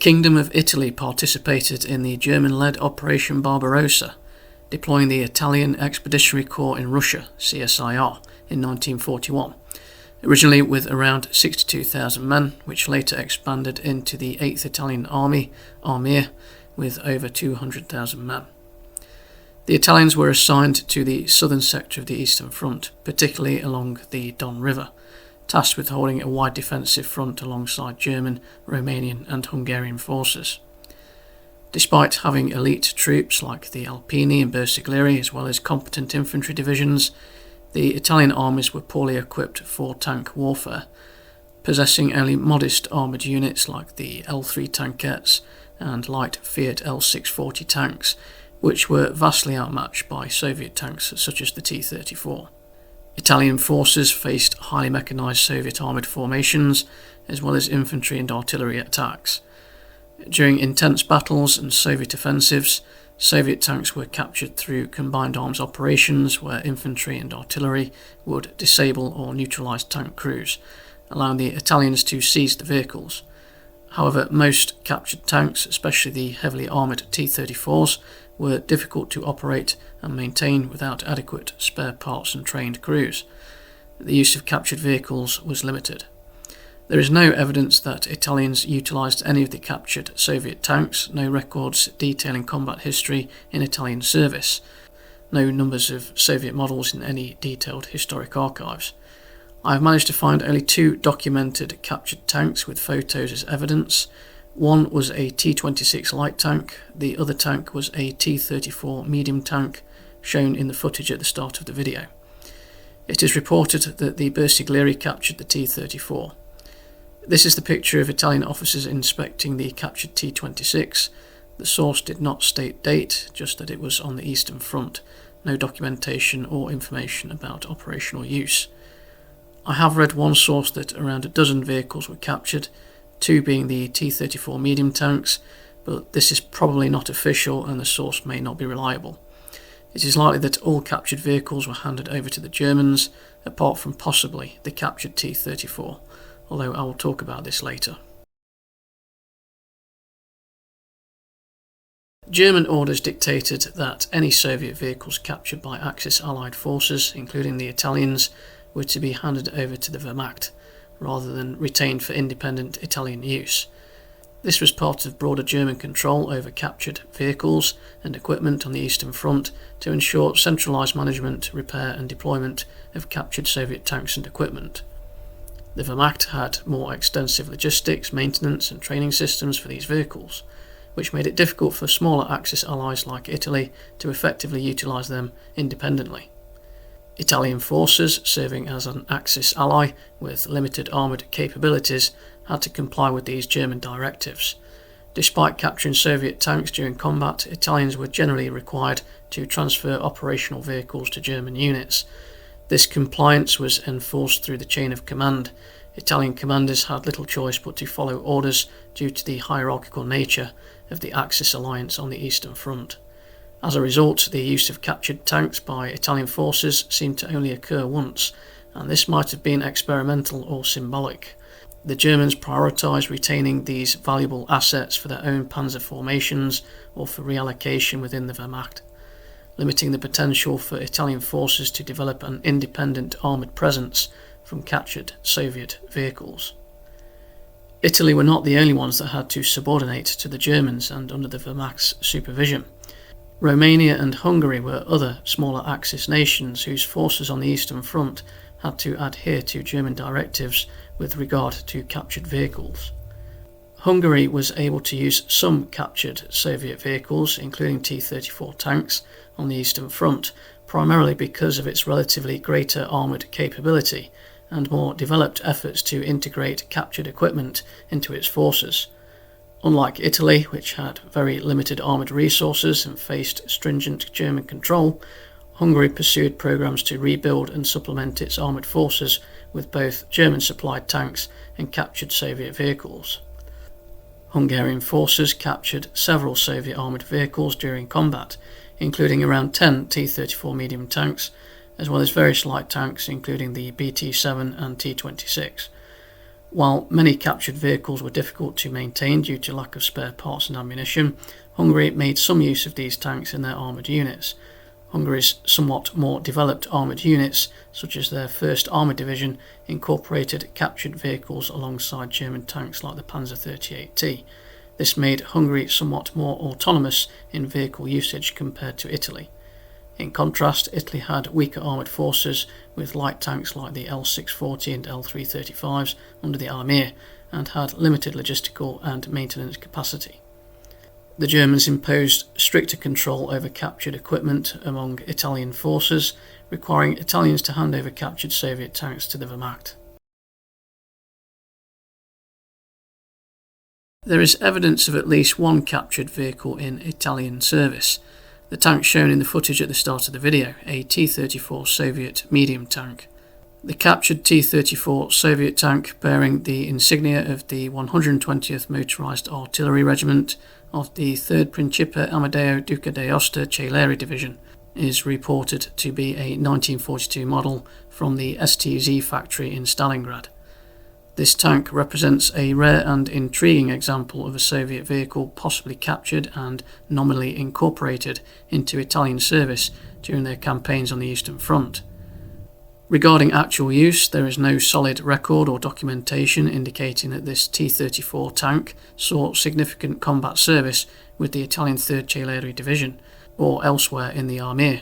Kingdom of Italy participated in the German-led Operation Barbarossa, deploying the Italian Expeditionary Corps in Russia, CSIR, in 1941, originally with around 62,000 men, which later expanded into the 8th Italian Army, Armia, with over 200,000 men. The Italians were assigned to the southern sector of the Eastern Front, particularly along the Don River, tasked with holding a wide defensive front alongside German, Romanian and Hungarian forces. Despite having elite troops like the Alpini and Bersaglieri, as well as competent infantry divisions, the Italian armies were poorly equipped for tank warfare, possessing only modest armoured units like the L3 tankettes and light Fiat L640 tanks, which were vastly outmatched by Soviet tanks such as the T-34. Italian forces faced highly mechanised Soviet armoured formations, as well as infantry and artillery attacks. During intense battles and Soviet offensives, Soviet tanks were captured through combined arms operations where infantry and artillery would disable or neutralise tank crews, allowing the Italians to seize the vehicles. However, most captured tanks, especially the heavily armoured T-34s, were difficult to operate and maintain without adequate spare parts and trained crews. The use of captured vehicles was limited. There is no evidence that Italians utilised any of the captured Soviet tanks, no records detailing combat history in Italian service, no numbers of Soviet models in any detailed historic archives. I have managed to find only 2 documented captured tanks with photos as evidence. One was a T-26 light tank, the other tank was a T-34 medium tank, shown in the footage at the start of the video. It is reported that the Bersaglieri captured the T-34. This is the picture of Italian officers inspecting the captured T-26. The source did not state date, just that it was on the Eastern Front. No documentation or information about operational use. I have read one source that around a dozen vehicles were captured, 2 being the T-34 medium tanks, but this is probably not official and the source may not be reliable. It is likely that all captured vehicles were handed over to the Germans, apart from possibly the captured T-34, although I will talk about this later. German orders dictated that any Soviet vehicles captured by Axis Allied forces, including the Italians, were to be handed over to the Wehrmacht, rather than retained for independent Italian use. This was part of broader German control over captured vehicles and equipment on the Eastern Front to ensure centralised management, repair and deployment of captured Soviet tanks and equipment. The Wehrmacht had more extensive logistics, maintenance and training systems for these vehicles, which made it difficult for smaller Axis allies like Italy to effectively utilise them independently. Italian forces, serving as an Axis ally with limited armoured capabilities, had to comply with these German directives. Despite capturing Soviet tanks during combat, Italians were generally required to transfer operational vehicles to German units. This compliance was enforced through the chain of command. Italian commanders had little choice but to follow orders due to the hierarchical nature of the Axis alliance on the Eastern Front. As a result, the use of captured tanks by Italian forces seemed to only occur once, and this might have been experimental or symbolic. The Germans prioritised retaining these valuable assets for their own panzer formations or for reallocation within the Wehrmacht, limiting the potential for Italian forces to develop an independent armoured presence from captured Soviet vehicles. Italy were not the only ones that had to subordinate to the Germans and under the Wehrmacht's supervision. Romania and Hungary were other smaller Axis nations whose forces on the Eastern Front had to adhere to German directives with regard to captured vehicles. Hungary was able to use some captured Soviet vehicles, including T-34 tanks, on the Eastern Front, primarily because of its relatively greater armoured capability and more developed efforts to integrate captured equipment into its forces. Unlike Italy, which had very limited armoured resources and faced stringent German control, Hungary pursued programs to rebuild and supplement its armoured forces with both German-supplied tanks and captured Soviet vehicles. Hungarian forces captured several Soviet armoured vehicles during combat, including around 10 T-34 medium tanks, as well as various light tanks including the BT-7 and T-26. While many captured vehicles were difficult to maintain due to lack of spare parts and ammunition, Hungary made some use of these tanks in their armoured units. Hungary's somewhat more developed armoured units, such as their 1st Armoured Division, incorporated captured vehicles alongside German tanks like the Panzer 38T. This made Hungary somewhat more autonomous in vehicle usage compared to Italy. In contrast, Italy had weaker armoured forces with light tanks like the L640 and L335s under the Almir, and had limited logistical and maintenance capacity. The Germans imposed stricter control over captured equipment among Italian forces, requiring Italians to hand over captured Soviet tanks to the Wehrmacht. There is evidence of at least one captured vehicle in Italian service. The tank shown in the footage at the start of the video, a T-34 Soviet medium tank. The captured T-34 Soviet tank, bearing the insignia of the 120th Motorized Artillery Regiment of the 3rd Principe Amadeo Duca d'Aosta Celeri Division, is reported to be a 1942 model from the STZ factory in Stalingrad. This tank represents a rare and intriguing example of a Soviet vehicle possibly captured and nominally incorporated into Italian service during their campaigns on the Eastern Front. Regarding actual use, there is no solid record or documentation indicating that this T-34 tank saw significant combat service with the Italian 3rd Celeri Division or elsewhere in the Almir.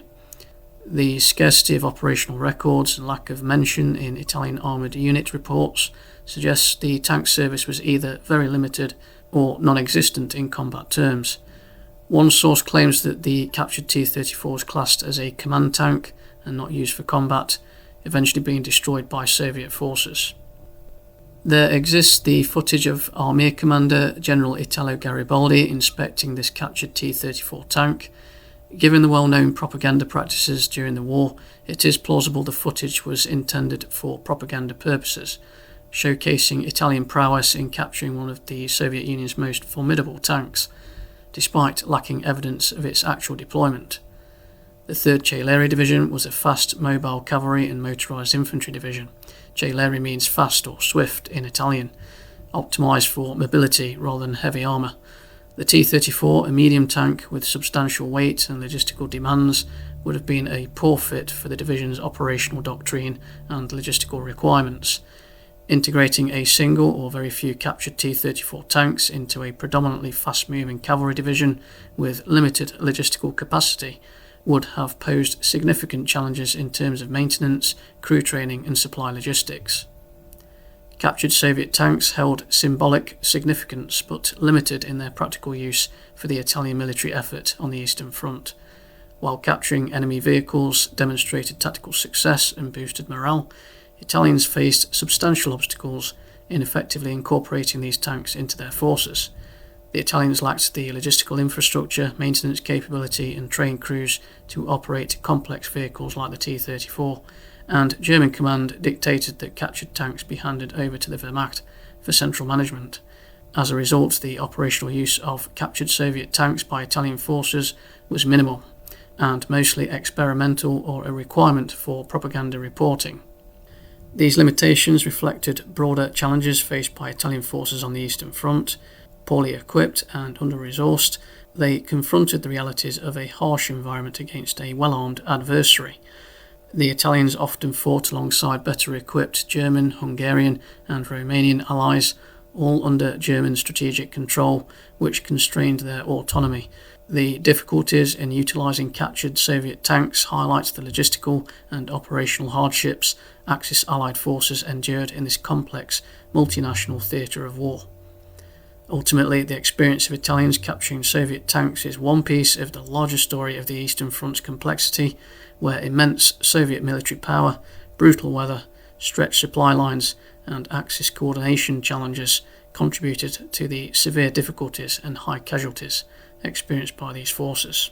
The scarcity of operational records and lack of mention in Italian armoured unit reports suggests the tank service was either very limited or non-existent in combat terms. One source claims that the captured T-34 was classed as a command tank and not used for combat, eventually being destroyed by Soviet forces. There exists the footage of Almir Commander General Italo Garibaldi inspecting this captured T-34 tank. Given the well-known propaganda practices during the war, it is plausible the footage was intended for propaganda purposes, showcasing Italian prowess in capturing one of the Soviet Union's most formidable tanks, despite lacking evidence of its actual deployment. The 3rd Celeri Division was a fast mobile cavalry and motorised infantry division. Celeri means fast or swift in Italian, optimised for mobility rather than heavy armour. The T-34, a medium tank with substantial weight and logistical demands, would have been a poor fit for the division's operational doctrine and logistical requirements. Integrating a single or very few captured T-34 tanks into a predominantly fast-moving cavalry division with limited logistical capacity would have posed significant challenges in terms of maintenance, crew training and supply logistics. Captured Soviet tanks held symbolic significance but limited in their practical use for the Italian military effort on the Eastern Front. While capturing enemy vehicles demonstrated tactical success and boosted morale, Italians faced substantial obstacles in effectively incorporating these tanks into their forces. The Italians lacked the logistical infrastructure, maintenance capability and trained crews to operate complex vehicles like the T-34, and German command dictated that captured tanks be handed over to the Wehrmacht for central management. As a result, the operational use of captured Soviet tanks by Italian forces was minimal, and mostly experimental or a requirement for propaganda reporting. These limitations reflected broader challenges faced by Italian forces on the Eastern Front. Poorly equipped and under-resourced, they confronted the realities of a harsh environment against a well-armed adversary. The Italians often fought alongside better equipped German, Hungarian and Romanian allies, all under German strategic control, which constrained their autonomy. The difficulties in utilising captured Soviet tanks highlights the logistical and operational hardships Axis Allied forces endured in this complex multinational theatre of war. Ultimately, the experience of Italians capturing Soviet tanks is one piece of the larger story of the Eastern Front's complexity, where immense Soviet military power, brutal weather, stretched supply lines and Axis coordination challenges contributed to the severe difficulties and high casualties experienced by these forces.